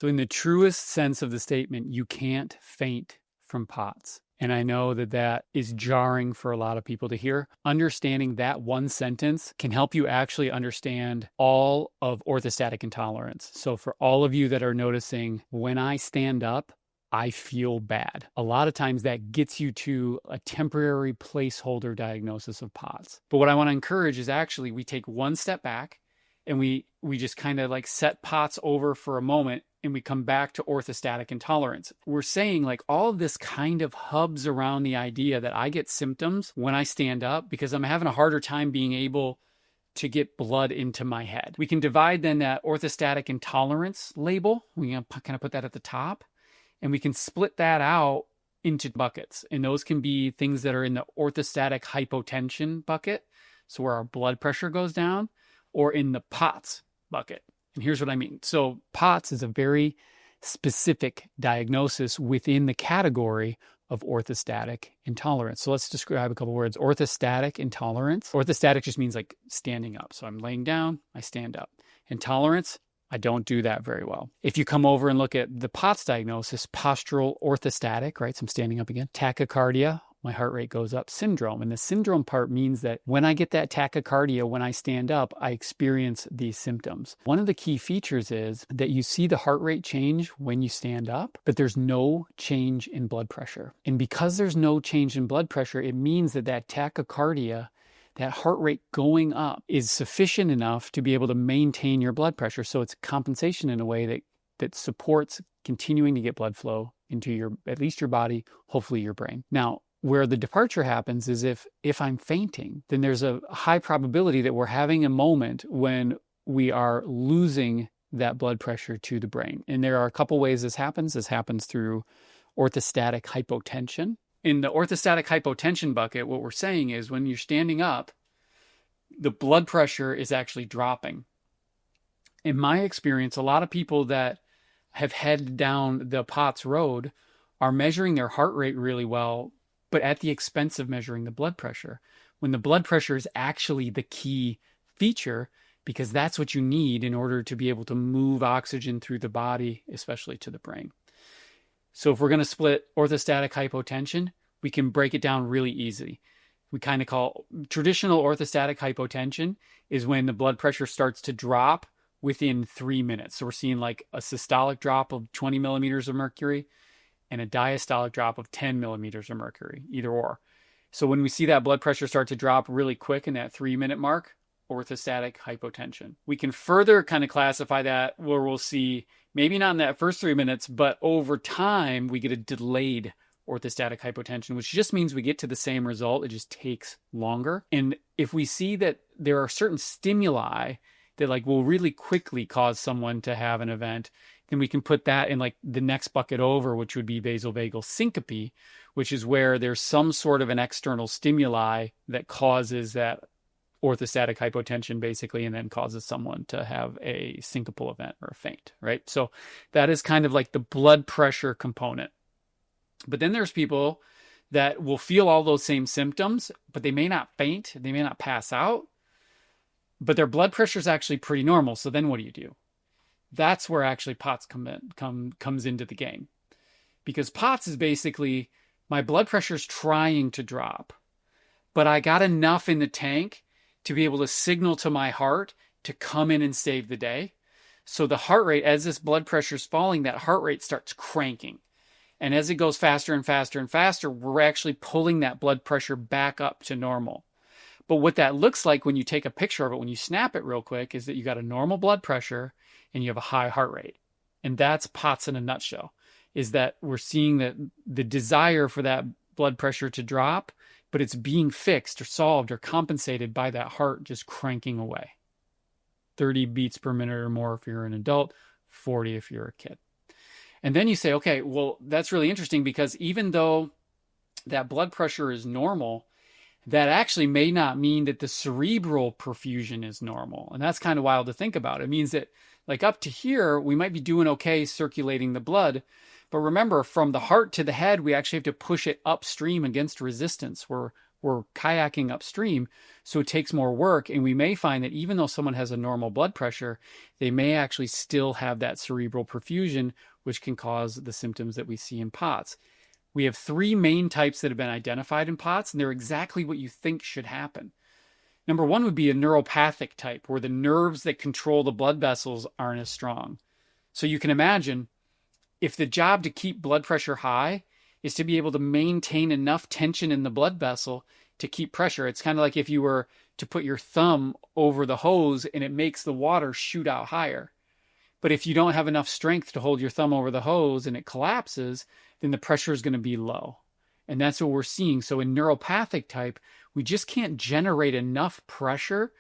So in the truest sense of the statement, you can't faint from POTS. And I know that that is jarring for a lot of people to hear. Understanding that one sentence can help you actually understand all of orthostatic intolerance. So for all of you that are noticing, when I stand up, I feel bad. A lot of times that gets you to a temporary placeholder diagnosis of POTS. But what I want to encourage is actually we take one step back and we just kind of like set POTS over for a moment, and we come back to orthostatic intolerance. We're saying like all of this kind of hubs around the idea that I get symptoms when I stand up because I'm having a harder time being able to get blood into my head. We can divide then that orthostatic intolerance label. We can kind of put that at the top, and we can split that out into buckets. And those can be things that are in the orthostatic hypotension bucket, so where our blood pressure goes down, or in the POTS bucket. And here's what I mean. So POTS is a very specific diagnosis within the category of orthostatic intolerance. So let's describe a couple words. Orthostatic intolerance. Orthostatic just means like standing up. So I'm laying down, I stand up. Intolerance, I don't do that very well. If you come over and look at the POTS diagnosis, postural orthostatic, right? So I'm standing up again. Tachycardia, my heart rate goes up. Syndrome. And the syndrome part means that when I get that tachycardia, when I stand up, I experience these symptoms. One of the key features is that you see the heart rate change when you stand up, but there's no change in blood pressure. And because there's no change in blood pressure, it means that that tachycardia, that heart rate going up, is sufficient enough to be able to maintain your blood pressure. So it's compensation in a way that supports continuing to get blood flow into your, at least your body, hopefully your brain. Now, where the departure happens is if I'm fainting, then there's a high probability that we're having a moment when we are losing that blood pressure to the brain. And there are a couple ways this happens. This happens through orthostatic hypotension. In the orthostatic hypotension bucket, what we're saying is when you're standing up, the blood pressure is actually dropping. In my experience, a lot of people that have headed down the POTS road are measuring their heart rate really well, but at the expense of measuring the blood pressure, when the blood pressure is actually the key feature, because that's what you need in order to be able to move oxygen through the body, especially to the brain. So if we're going to split orthostatic hypotension, we can break it down really easy. We kind of call traditional orthostatic hypotension is when the blood pressure starts to drop within 3 minutes. So we're seeing like a systolic drop of 20 millimeters of mercury and a diastolic drop of 10 millimeters of mercury, either or. So when we see that blood pressure start to drop really quick in that 3-minute mark, orthostatic hypotension. We can further kind of classify that where we'll see maybe not in that first 3 minutes, but over time we get a delayed orthostatic hypotension, which just means we get to the same result. It just takes longer. And if we see that there are certain stimuli that like will really quickly cause someone to have an event, then we can put that in like the next bucket over, which would be vasovagal syncope, which is where there's some sort of an external stimuli that causes that orthostatic hypotension basically, and then causes someone to have a syncopal event or a faint, right? So that is kind of like the blood pressure component. But then there's people that will feel all those same symptoms, but they may not faint, they may not pass out, but their blood pressure is actually pretty normal. So then what do? That's where actually POTS comes into the game. Because POTS is basically my blood pressure is trying to drop, but I got enough in the tank to be able to signal to my heart to come in and save the day. So the heart rate, as this blood pressure is falling, that heart rate starts cranking. And as it goes faster and faster and faster, we're actually pulling that blood pressure back up to normal. But what that looks like when you take a picture of it, when you snap it real quick, is that you got a normal blood pressure and you have a high heart rate. And that's POTS in a nutshell, is that we're seeing that the desire for that blood pressure to drop, but it's being fixed or solved or compensated by that heart just cranking away. 30 beats per minute or more if you're an adult, 40 if you're a kid. And then you say, okay, well, that's really interesting because even though that blood pressure is normal, that actually may not mean that the cerebral perfusion is normal. And that's kind of wild to think about. It means that like up to here, we might be doing okay circulating the blood. But remember, from the heart to the head, we actually have to push it upstream against resistance. We're we're kayaking upstream, so it takes more work. And we may find that even though someone has a normal blood pressure, they may actually still have that cerebral perfusion, which can cause the symptoms that we see in POTS. We have 3 main types that have been identified in POTS, and they're exactly what you think should happen. Number 1 would be a neuropathic type, where the nerves that control the blood vessels aren't as strong. So you can imagine if the job to keep blood pressure high is to be able to maintain enough tension in the blood vessel to keep pressure. It's kind of like if you were to put your thumb over the hose and it makes the water shoot out higher. But if you don't have enough strength to hold your thumb over the hose and it collapses, then the pressure is going to be low. And that's what we're seeing. So in neuropathic type, we just can't generate enough pressure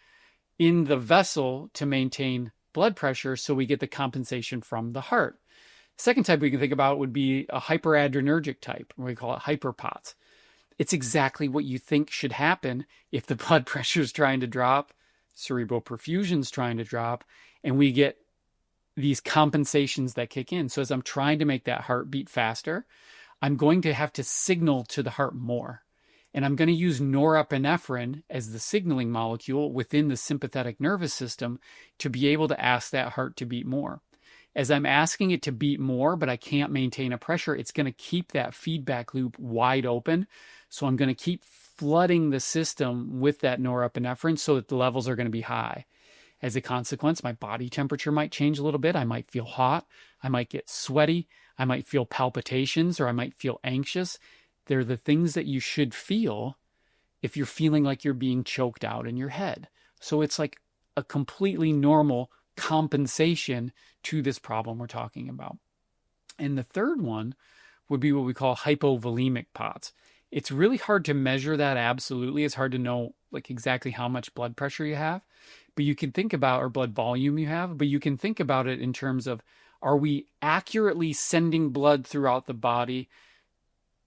in the vessel to maintain blood pressure, so we get the compensation from the heart. Second type we can think about would be a hyperadrenergic type, or we call it hyperPOTS. It's exactly what you think should happen if the blood pressure is trying to drop, cerebral perfusion is trying to drop, and we get these compensations that kick in. So as I'm trying to make that heart beat faster, I'm going to have to signal to the heart more. And I'm going to use norepinephrine as the signaling molecule within the sympathetic nervous system to be able to ask that heart to beat more. As I'm asking it to beat more, but I can't maintain a pressure, it's going to keep that feedback loop wide open. So I'm going to keep flooding the system with that norepinephrine so that the levels are going to be high. As a consequence, my body temperature might change a little bit. I might feel hot. I might get sweaty. I might feel palpitations, or I might feel anxious. They're the things that you should feel if you're feeling like you're being choked out in your head. So it's like a completely normal compensation to this problem we're talking about. And the third one would be what we call hypovolemic POTS. It's really hard to measure that absolutely. It's hard to know like exactly how much blood pressure you have, but you can think about, or blood volume you have, but you can think about it in terms of, are we accurately sending blood throughout the body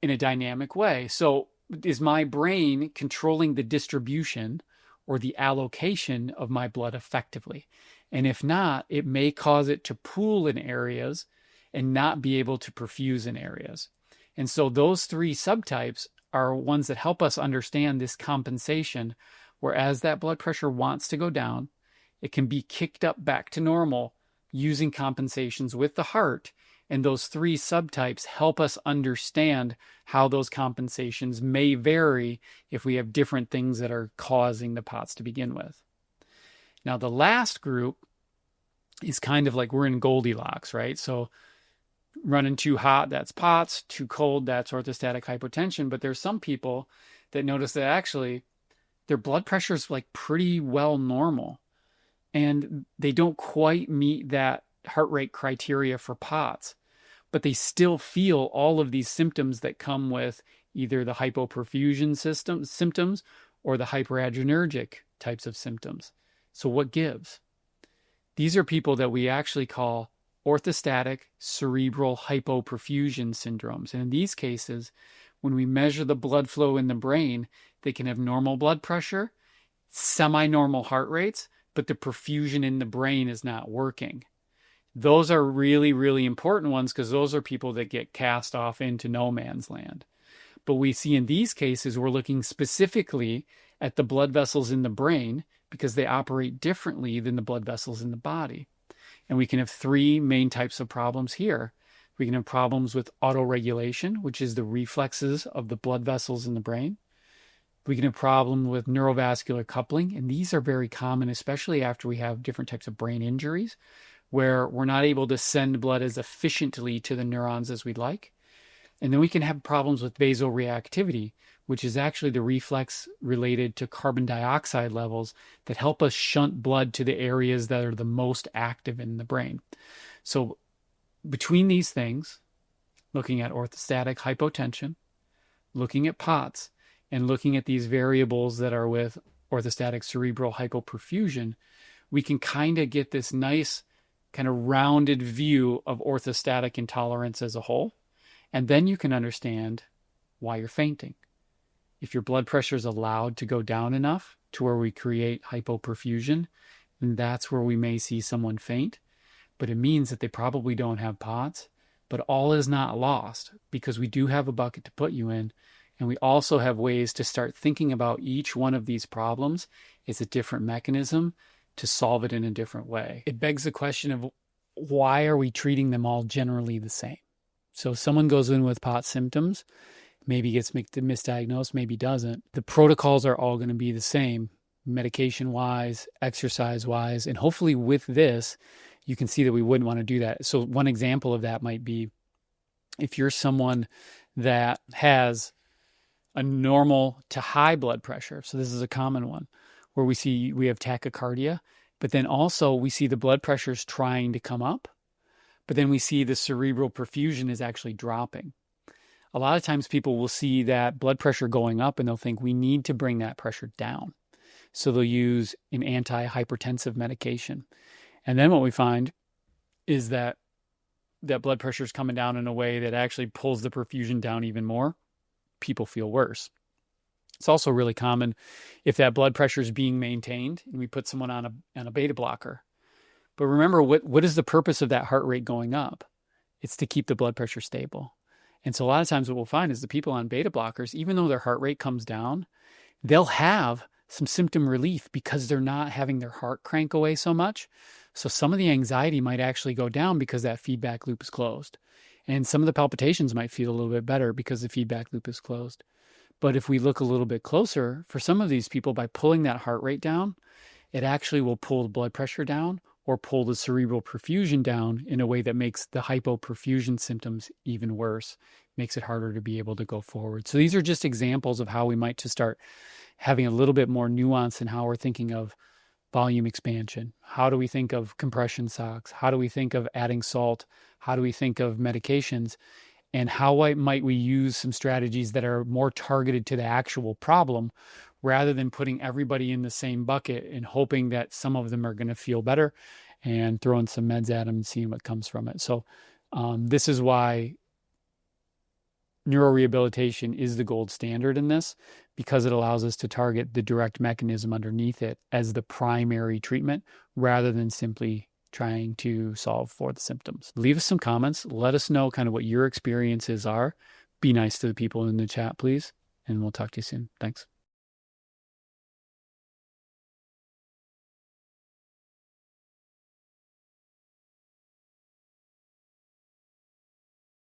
in a dynamic way? So is my brain controlling the distribution or the allocation of my blood effectively? And if not, it may cause it to pool in areas and not be able to perfuse in areas. And so those 3 subtypes are ones that help us understand this compensation, where as that blood pressure wants to go down, it can be kicked up back to normal using compensations with the heart. And those 3 subtypes help us understand how those compensations may vary if we have different things that are causing the POTS to begin with. Now, the last group is kind of like we're in Goldilocks, right? So running too hot, that's POTS. Too cold, that's orthostatic hypotension. But there's some people that notice that actually their blood pressure is like pretty well normal, and they don't quite meet that heart rate criteria for POTS, but they still feel all of these symptoms that come with either the hypoperfusion symptoms or the hyperadrenergic types of symptoms. So what gives? These are people that we actually call orthostatic cerebral hypoperfusion syndromes. And in these cases, when we measure the blood flow in the brain, they can have normal blood pressure, semi-normal heart rates, but the perfusion in the brain is not working. Those are really, really important ones, because those are people that get cast off into no man's land. But we see in these cases, we're looking specifically at the blood vessels in the brain because they operate differently than the blood vessels in the body. And we can have 3 main types of problems here. We can have problems with autoregulation, which is the reflexes of the blood vessels in the brain. We can have problems with neurovascular coupling, and these are very common, especially after we have different types of brain injuries, where we're not able to send blood as efficiently to the neurons as we'd like. And then we can have problems with vasoreactivity, which is actually the reflex related to carbon dioxide levels that help us shunt blood to the areas that are the most active in the brain. So between these things, looking at orthostatic hypotension, looking at POTS, and looking at these variables that are with orthostatic cerebral hypoperfusion, we can kind of get this nice kind of rounded view of orthostatic intolerance as a whole. And then you can understand why you're fainting. If your blood pressure is allowed to go down enough to where we create hypoperfusion, then that's where we may see someone faint. But it means that they probably don't have POTS. But all is not lost, because we do have a bucket to put you in. And we also have ways to start thinking about each one of these problems as a different mechanism to solve it in a different way. It begs the question of why are we treating them all generally the same? So if someone goes in with POTS symptoms, maybe gets misdiagnosed, maybe doesn't. The protocols are all going to be the same, medication-wise, exercise-wise, and hopefully with this, you can see that we wouldn't want to do that. So one example of that might be if you're someone that has a normal to high blood pressure. So this is a common one where we have tachycardia, but then also we see the blood pressures trying to come up, but then we see the cerebral perfusion is actually dropping. A lot of times people will see that blood pressure going up and they'll think we need to bring that pressure down. So they'll use an anti-hypertensive medication. And then what we find is that blood pressure is coming down in a way that actually pulls the perfusion down even more. People feel worse. It's also really common if that blood pressure is being maintained and we put someone on a beta blocker. But remember, what is the purpose of that heart rate going up? It's to keep the blood pressure stable. And so a lot of times what we'll find is the people on beta blockers, even though their heart rate comes down, they'll have some symptom relief because they're not having their heart crank away so much. So some of the anxiety might actually go down because that feedback loop is closed. And some of the palpitations might feel a little bit better because the feedback loop is closed. But if we look a little bit closer, for some of these people, by pulling that heart rate down, it actually will pull the blood pressure down or pull the cerebral perfusion down in a way that makes the hypoperfusion symptoms even worse, makes it harder to be able to go forward. So these are just examples of how we might to start having a little bit more nuance in how we're thinking of volume expansion. How do we think of compression socks? How do we think of adding salt? How do we think of medications? And how might we use some strategies that are more targeted to the actual problem rather than putting everybody in the same bucket and hoping that some of them are going to feel better and throwing some meds at them and seeing what comes from it. So this is why neurorehabilitation is the gold standard in this, because it allows us to target the direct mechanism underneath it as the primary treatment rather than simply trying to solve for the symptoms. Leave us some comments. Let us know kind of what your experiences are. Be nice to the people in the chat, please. And we'll talk to you soon. Thanks.